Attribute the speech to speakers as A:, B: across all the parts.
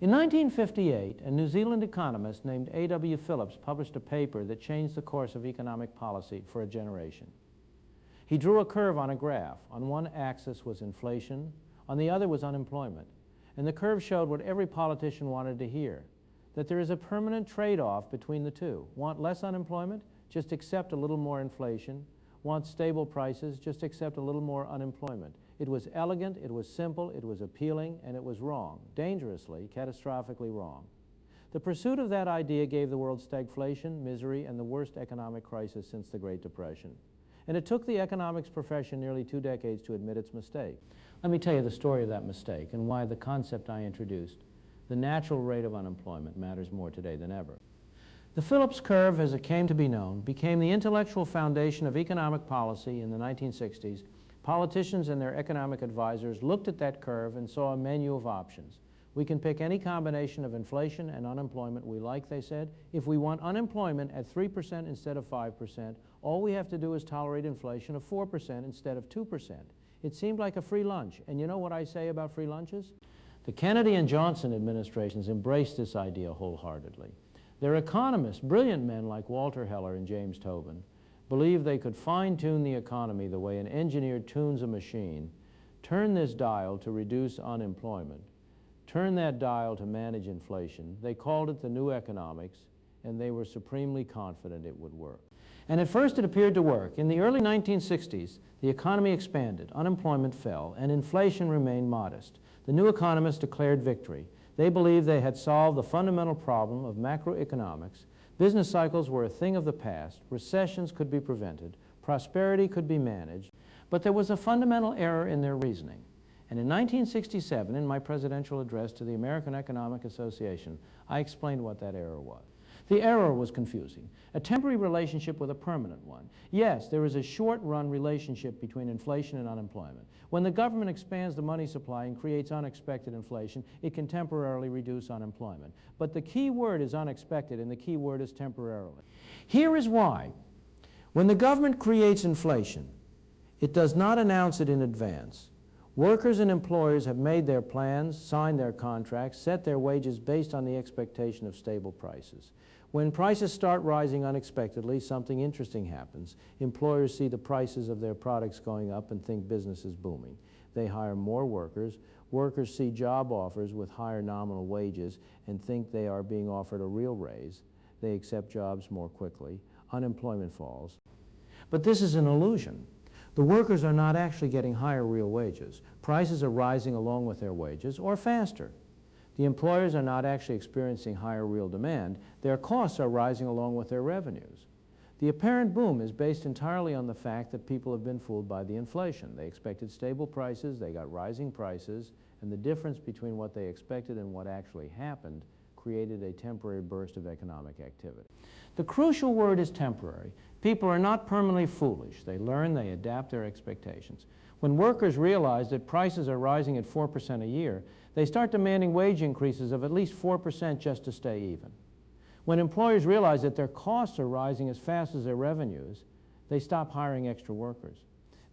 A: In 1958, a New Zealand economist named A.W. Phillips published a paper that changed the course of economic policy for a generation. He drew a curve on a graph. On one axis was inflation, on the other was unemployment. And the curve showed what every politician wanted to hear, that there is a permanent trade-off between the two. Want less unemployment? Just accept a little more inflation. Want stable prices? Just accept a little more unemployment. It was elegant, it was simple, it was appealing, and it was wrong, dangerously, catastrophically wrong. The pursuit of that idea gave the world stagflation, misery, and the worst economic crisis since the Great Depression. And it took the economics profession nearly 2 decades to admit its mistake. Let me tell you the story of that mistake and why the concept I introduced, the natural rate of unemployment, matters more today than ever. The Phillips Curve, as it came to be known, became the intellectual foundation of economic policy in the 1960s. Politicians and their economic advisors looked at that curve and saw a menu of options. We can pick any combination of inflation and unemployment we like, they said. If we want unemployment at 3% instead of 5%, all we have to do is tolerate inflation of 4% instead of 2%. It seemed like a free lunch. And you know what I say about free lunches? The Kennedy and Johnson administrations embraced this idea wholeheartedly. Their economists, brilliant men like Walter Heller and James Tobin, believed they could fine-tune the economy the way an engineer tunes a machine, turn this dial to reduce unemployment, turn that dial to manage inflation. They called it the new economics, and they were supremely confident it would work. And at first it appeared to work. In the early 1960s, the economy expanded, unemployment fell, and inflation remained modest. The new economists declared victory. They believed they had solved the fundamental problem of macroeconomics. Business cycles were a thing of the past. Recessions could be prevented. Prosperity could be managed. But there was a fundamental error in their reasoning. And in 1967, in my presidential address to the American Economic Association, I explained what that error was. The error was confusing. A temporary relationship with a permanent one. Yes, there is a short-run relationship between inflation and unemployment. When the government expands the money supply and creates unexpected inflation, it can temporarily reduce unemployment. But the key word is unexpected, and the key word is temporarily. Here is why. When the government creates inflation, it does not announce it in advance. Workers and employers have made their plans, signed their contracts, set their wages based on the expectation of stable prices. When prices start rising unexpectedly, something interesting happens. Employers see the prices of their products going up and think business is booming. They hire more workers. Workers see job offers with higher nominal wages and think they are being offered a real raise. They accept jobs more quickly. Unemployment falls. But this is an illusion. The workers are not actually getting higher real wages. Prices are rising along with their wages or faster. The employers are not actually experiencing higher real demand. Their costs are rising along with their revenues. The apparent boom is based entirely on the fact that people have been fooled by the inflation. They expected stable prices, they got rising prices, and the difference between what they expected and what actually happened created a temporary burst of economic activity. The crucial word is temporary. People are not permanently foolish. They learn, they adapt their expectations. When workers realize that prices are rising at 4% a year, they start demanding wage increases of at least 4% just to stay even. When employers realize that their costs are rising as fast as their revenues, they stop hiring extra workers.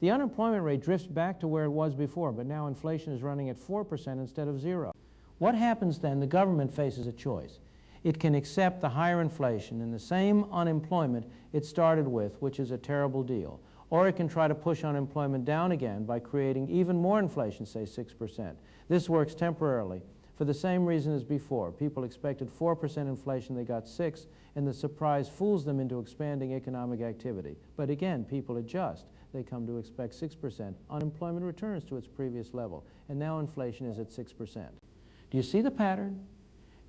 A: The unemployment rate drifts back to where it was before, but now inflation is running at 4% instead of 0. What happens then? The government faces a choice. It can accept the higher inflation and the same unemployment it started with, which is a terrible deal. Or it can try to push unemployment down again by creating even more inflation, say 6%. This works temporarily for the same reason as before. People expected 4% inflation, they got 6%, and the surprise fools them into expanding economic activity. But again, people adjust. They come to expect 6%. Unemployment returns to its previous level, and now inflation is at 6%. Do you see the pattern?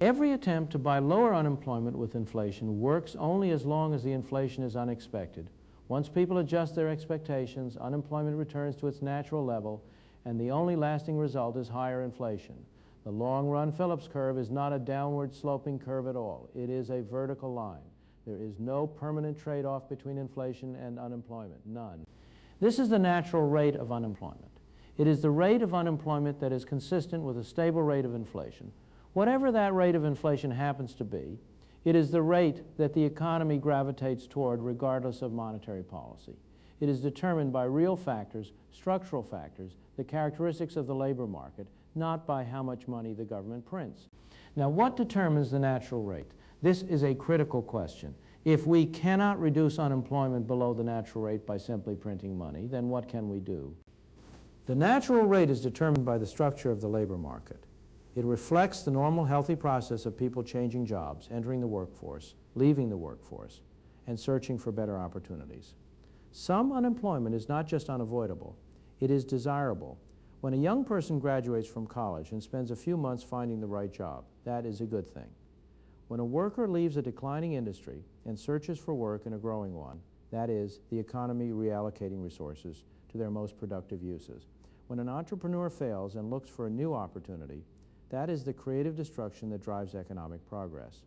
A: Every attempt to buy lower unemployment with inflation works only as long as the inflation is unexpected. Once people adjust their expectations, unemployment returns to its natural level, and the only lasting result is higher inflation. The long-run Phillips curve is not a downward sloping curve at all. It is a vertical line. There is no permanent trade-off between inflation and unemployment, none. This is the natural rate of unemployment. It is the rate of unemployment that is consistent with a stable rate of inflation. Whatever that rate of inflation happens to be, it is the rate that the economy gravitates toward regardless of monetary policy. It is determined by real factors, structural factors, the characteristics of the labor market, not by how much money the government prints. Now, what determines the natural rate? This is a critical question. If we cannot reduce unemployment below the natural rate by simply printing money, then what can we do? The natural rate is determined by the structure of the labor market. It reflects the normal healthy process of people changing jobs, entering the workforce, leaving the workforce, and searching for better opportunities. Some unemployment is not just unavoidable, it is desirable. When a young person graduates from college and spends a few months finding the right job, that is a good thing. When a worker leaves a declining industry and searches for work in a growing one, that is, the economy reallocating resources to their most productive uses. When an entrepreneur fails and looks for a new opportunity, that is the creative destruction that drives economic progress.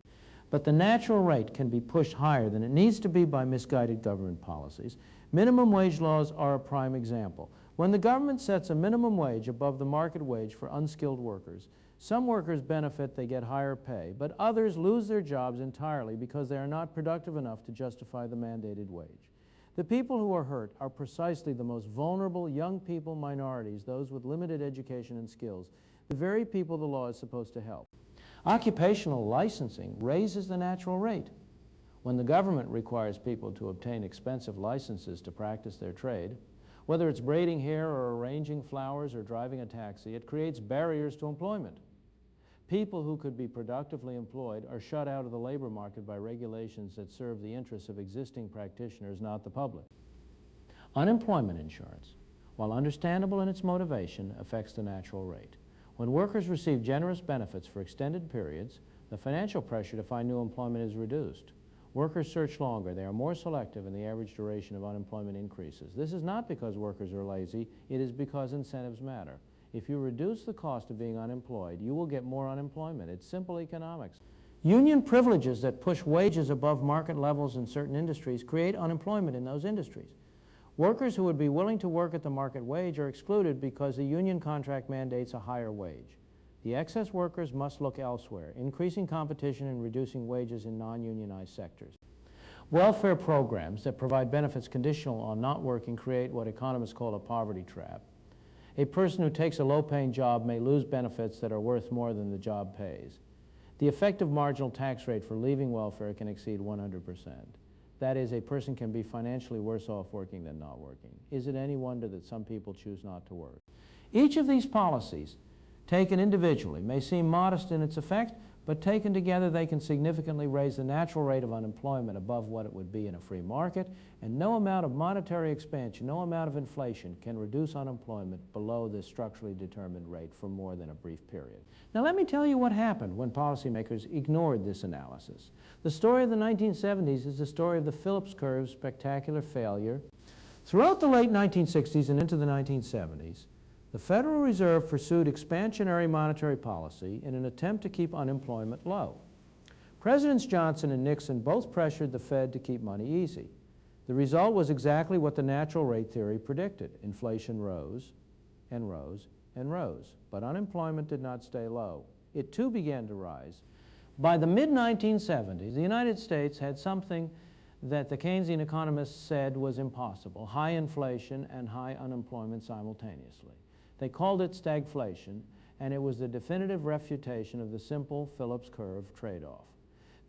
A: But the natural rate can be pushed higher than it needs to be by misguided government policies. Minimum wage laws are a prime example. When the government sets a minimum wage above the market wage for unskilled workers, some workers benefit, they get higher pay, but others lose their jobs entirely because they are not productive enough to justify the mandated wage. The people who are hurt are precisely the most vulnerable young people, minorities, those with limited education and skills, the very people the law is supposed to help. Occupational licensing raises the natural rate. When the government requires people to obtain expensive licenses to practice their trade, whether it's braiding hair or arranging flowers or driving a taxi, it creates barriers to employment. People who could be productively employed are shut out of the labor market by regulations that serve the interests of existing practitioners, not the public. Unemployment insurance, while understandable in its motivation, affects the natural rate. When workers receive generous benefits for extended periods, the financial pressure to find new employment is reduced. Workers search longer, they are more selective, and the average duration of unemployment increases. This is not because workers are lazy, it is because incentives matter. If you reduce the cost of being unemployed, you will get more unemployment. It's simple economics. Union privileges that push wages above market levels in certain industries create unemployment in those industries. Workers who would be willing to work at the market wage are excluded because the union contract mandates a higher wage. The excess workers must look elsewhere, increasing competition and reducing wages in non-unionized sectors. Welfare programs that provide benefits conditional on not working create what economists call a poverty trap. A person who takes a low-paying job may lose benefits that are worth more than the job pays. The effective marginal tax rate for leaving welfare can exceed 100%. That is, a person can be financially worse off working than not working. Is it any wonder that some people choose not to work? Each of these policies, taken individually, may seem modest in its effect, but taken together they can significantly raise the natural rate of unemployment above what it would be in a free market, and no amount of monetary expansion, no amount of inflation can reduce unemployment below this structurally determined rate for more than a brief period. Now let me tell you what happened when policymakers ignored this analysis. The story of the 1970s is the story of the Phillips Curve's spectacular failure. Throughout the late 1960s and into the 1970s, the Federal Reserve pursued expansionary monetary policy in an attempt to keep unemployment low. Presidents Johnson and Nixon both pressured the Fed to keep money easy. The result was exactly what the natural rate theory predicted. Inflation rose and rose and rose, but unemployment did not stay low. It too began to rise. By the mid-1970s, the United States had something that the Keynesian economists said was impossible: high inflation and high unemployment simultaneously. They called it stagflation, and it was the definitive refutation of the simple Phillips Curve trade-off.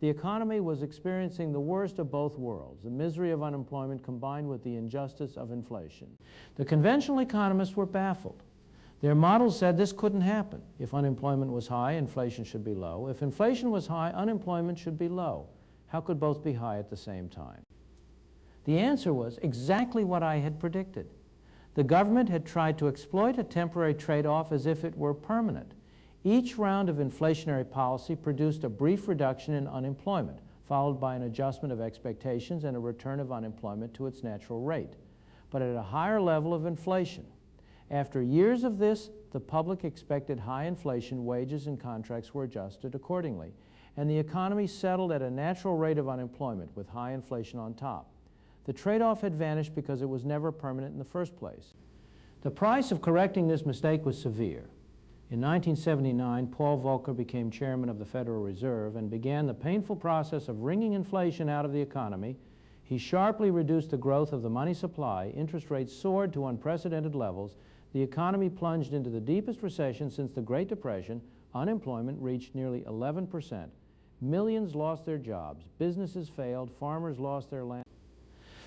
A: The economy was experiencing the worst of both worlds, the misery of unemployment combined with the injustice of inflation. The conventional economists were baffled. Their models said this couldn't happen. If unemployment was high, inflation should be low. If inflation was high, unemployment should be low. How could both be high at the same time? The answer was exactly what I had predicted. The government had tried to exploit a temporary trade-off as if it were permanent. Each round of inflationary policy produced a brief reduction in unemployment, followed by an adjustment of expectations and a return of unemployment to its natural rate, but at a higher level of inflation. After years of this, the public expected high inflation, wages and contracts were adjusted accordingly, and the economy settled at a natural rate of unemployment with high inflation on top. The trade-off had vanished because it was never permanent in the first place. The price of correcting this mistake was severe. In 1979, Paul Volcker became chairman of the Federal Reserve and began the painful process of wringing inflation out of the economy. He sharply reduced the growth of the money supply, interest rates soared to unprecedented levels, the economy plunged into the deepest recession since the Great Depression, Unemployment reached nearly 11%. Millions lost their jobs. Businesses failed. Farmers lost their land.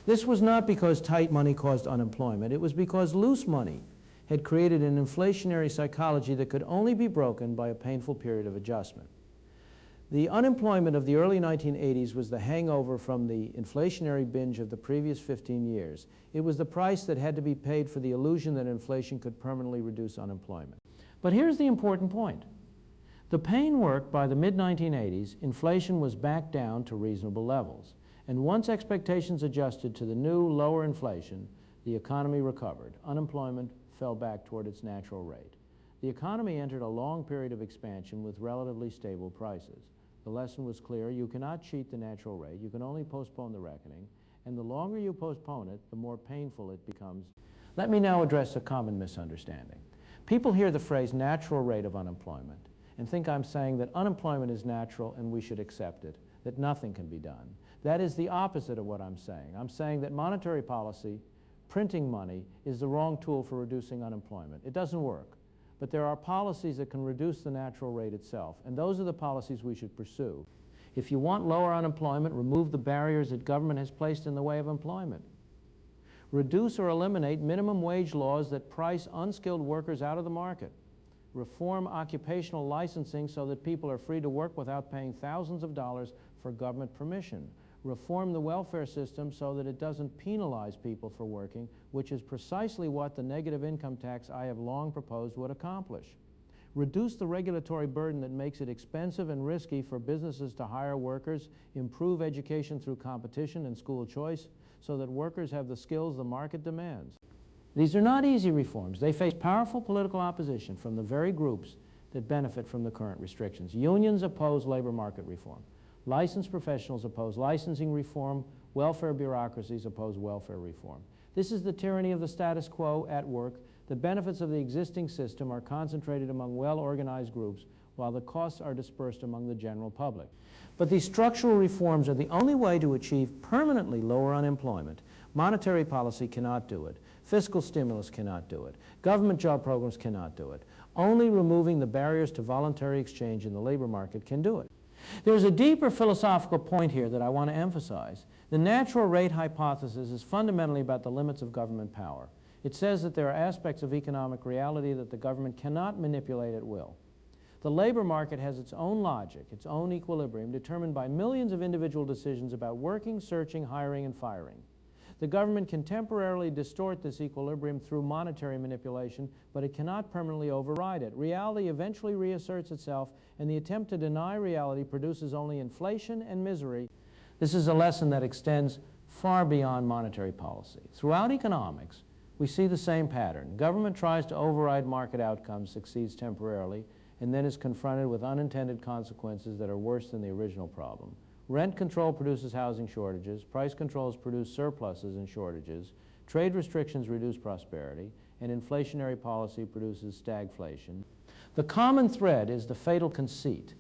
A: This was not because tight money caused unemployment. It was because loose money had created an inflationary psychology that could only be broken by a painful period of adjustment. The unemployment of the early 1980s was the hangover from the inflationary binge of the previous 15 years. It was the price that had to be paid for the illusion that inflation could permanently reduce unemployment. But here's the important point. The pain worked by the mid-1980s, inflation was back down to reasonable levels. And once expectations adjusted to the new, lower inflation, the economy recovered. Unemployment fell back toward its natural rate. The economy entered a long period of expansion with relatively stable prices. The lesson was clear. You cannot cheat the natural rate. You can only postpone the reckoning. And the longer you postpone it, the more painful it becomes. Let me now address a common misunderstanding. People hear the phrase natural rate of unemployment and think I'm saying that unemployment is natural and we should accept it, that nothing can be done. That is the opposite of what I'm saying. I'm saying that monetary policy, printing money, is the wrong tool for reducing unemployment. It doesn't work. But there are policies that can reduce the natural rate itself, and those are the policies we should pursue. If you want lower unemployment, remove the barriers that government has placed in the way of employment. Reduce or eliminate minimum wage laws that price unskilled workers out of the market. Reform occupational licensing so that people are free to work without paying thousands of dollars for government permission. Reform the welfare system so that it doesn't penalize people for working, which is precisely what the negative income tax I have long proposed would accomplish. Reduce the regulatory burden that makes it expensive and risky for businesses to hire workers. Improve education through competition and school choice so that workers have the skills the market demands. These are not easy reforms. They face powerful political opposition from the very groups that benefit from the current restrictions. Unions oppose labor market reform. Licensed professionals oppose licensing reform. Welfare bureaucracies oppose welfare reform. This is the tyranny of the status quo at work. The benefits of the existing system are concentrated among well-organized groups, while the costs are dispersed among the general public. But these structural reforms are the only way to achieve permanently lower unemployment. Monetary policy cannot do it. Fiscal stimulus cannot do it. Government job programs cannot do it. Only removing the barriers to voluntary exchange in the labor market can do it. There's a deeper philosophical point here that I want to emphasize. The natural rate hypothesis is fundamentally about the limits of government power. It says that there are aspects of economic reality that the government cannot manipulate at will. The labor market has its own logic, its own equilibrium, determined by millions of individual decisions about working, searching, hiring, and firing. The government can temporarily distort this equilibrium through monetary manipulation, but it cannot permanently override it. Reality eventually reasserts itself, and the attempt to deny reality produces only inflation and misery. This is a lesson that extends far beyond monetary policy. Throughout economics, we see the same pattern. Government tries to override market outcomes, succeeds temporarily, and then is confronted with unintended consequences that are worse than the original problem. Rent control produces housing shortages, price controls produce surpluses and shortages, trade restrictions reduce prosperity, and inflationary policy produces stagflation. The common thread is the fatal conceit,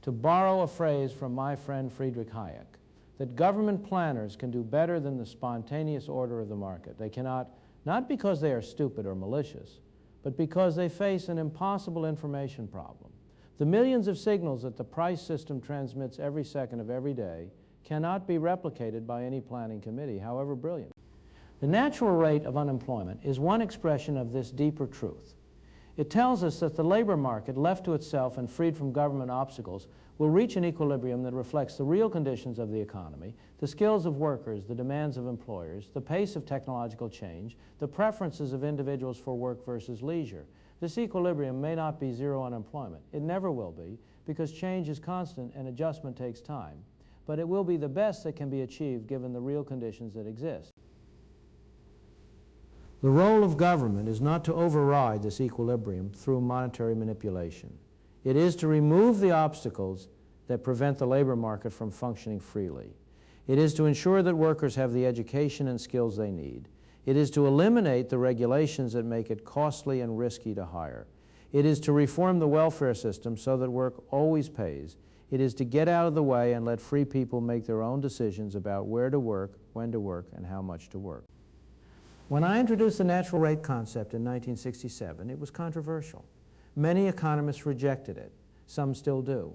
A: to borrow a phrase from my friend Friedrich Hayek, that government planners can do better than the spontaneous order of the market. They cannot, not because they are stupid or malicious, but because they face an impossible information problem. The millions of signals that the price system transmits every second of every day cannot be replicated by any planning committee, however brilliant. The natural rate of unemployment is one expression of this deeper truth. It tells us that the labor market, left to itself and freed from government obstacles, will reach an equilibrium that reflects the real conditions of the economy, the skills of workers, the demands of employers, the pace of technological change, the preferences of individuals for work versus leisure. This equilibrium may not be zero unemployment. It never will be, because change is constant and adjustment takes time. But it will be the best that can be achieved given the real conditions that exist. The role of government is not to override this equilibrium through monetary manipulation. It is to remove the obstacles that prevent the labor market from functioning freely. It is to ensure that workers have the education and skills they need. It is to eliminate the regulations that make it costly and risky to hire. It is to reform the welfare system so that work always pays. It is to get out of the way and let free people make their own decisions about where to work, when to work, and how much to work. When I introduced the natural rate concept in 1967, it was controversial. Many economists rejected it. Some still do.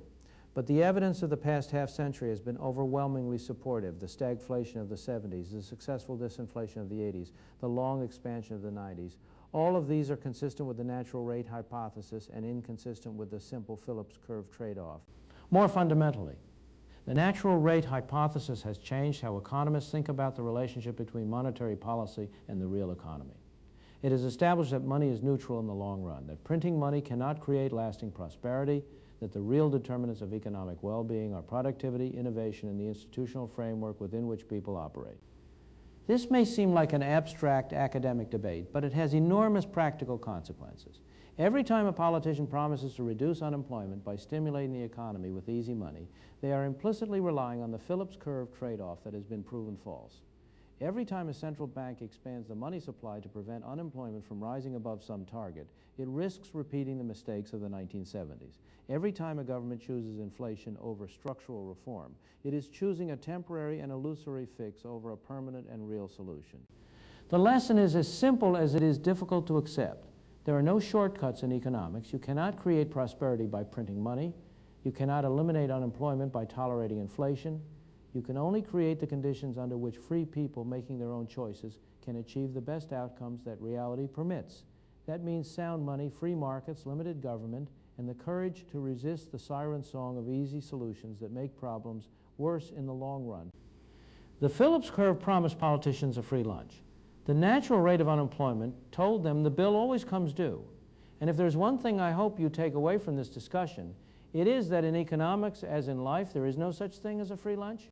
A: But the evidence of the past half-century has been overwhelmingly supportive. The stagflation of the 70s, the successful disinflation of the 80s, the long expansion of the 90s. All of these are consistent with the natural rate hypothesis and inconsistent with the simple Phillips curve trade-off. More fundamentally, the natural rate hypothesis has changed how economists think about the relationship between monetary policy and the real economy. It has established that money is neutral in the long run, that printing money cannot create lasting prosperity, that the real determinants of economic well-being are productivity, innovation, and the institutional framework within which people operate. This may seem like an abstract academic debate, but it has enormous practical consequences. Every time a politician promises to reduce unemployment by stimulating the economy with easy money, they are implicitly relying on the Phillips curve trade-off that has been proven false. Every time a central bank expands the money supply to prevent unemployment from rising above some target, it risks repeating the mistakes of the 1970s. Every time a government chooses inflation over structural reform, it is choosing a temporary and illusory fix over a permanent and real solution. The lesson is as simple as it is difficult to accept. There are no shortcuts in economics. You cannot create prosperity by printing money. You cannot eliminate unemployment by tolerating inflation. You can only create the conditions under which free people making their own choices can achieve the best outcomes that reality permits. That means sound money, free markets, limited government, and the courage to resist the siren song of easy solutions that make problems worse in the long run. The Phillips curve promised politicians a free lunch. The natural rate of unemployment told them the bill always comes due. And if there's one thing I hope you take away from this discussion, it is that in economics, as in life, there is no such thing as a free lunch.